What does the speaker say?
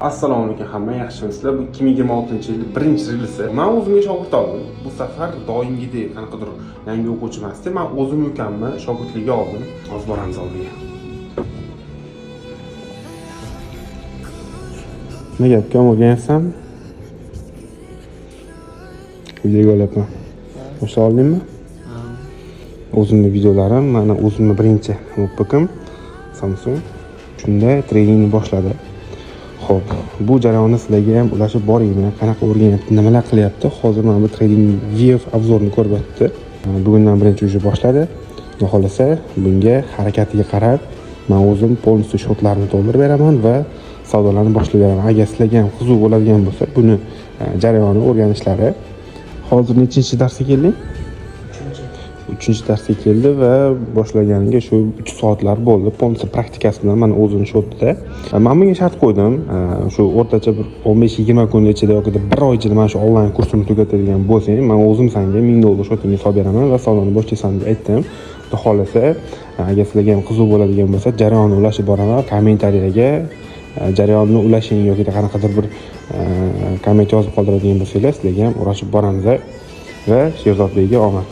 Assalomu alaykum hamma, yaxshimisizlar? Bu 2026-yil birinchi rilsi. Men o'zimga shogird oldim. Bu safar doimgidek qanaqadir yangi o'quvchi emasdi. Men o'zim ukamni shogirdlikka oldim. Hozir boramiz oldiga. Nega ukam o'rganyapsan? Videoga olyapman. Boshlay oldingmi? O'zimni videolarim, mana o'zimni birinchi notebookim Samsung. Shunda treningni boshladi. Xo'p, bu jarayonni sizlarga ham ulashib boraymi, qanaqa o'rganyapti, nimalar qilyapti. Hozir mana bu trading view obzorini ko'rib o'tdi. Bugundan birinchi uji boshladi. Xudo xolasa, bunga harakatiga qarab men o'zim polностью shotlarni to'ldirib beraman va savdolarni boshlab beraman. Agar sizlarga ham qiziq bo'ladigan bo'lsa, buni jarayonni o'rganishlari. Hozir nechinchi darsga kelding? 3-chi darsga keldi va boshlaganiga shu 3 soatlar bo'ldi. Polностью praktikasi bilan mana o'zini shotida. Men bunga shart qo'ydim. Shu o'rtacha bir 15-20 kun ichida yoki bir oy ichida mana shu onlayn kursini tugatadigan bo'lsang, men o'zim senga $1000 shotingga solib beraman va savdoni boshlaysan deb aytdim. Xudo xolasa, agar sizlarga ham qiziq bo'ladigan bo'lsa, jarayonni ulashib boraman. Kommentariyaga jarayonni ulashing yoki qanaqadir bir komment yozib qoldiradigan bo'lsangiz, sizlarga ham ulashib boramiz va Sherzodbekga omad.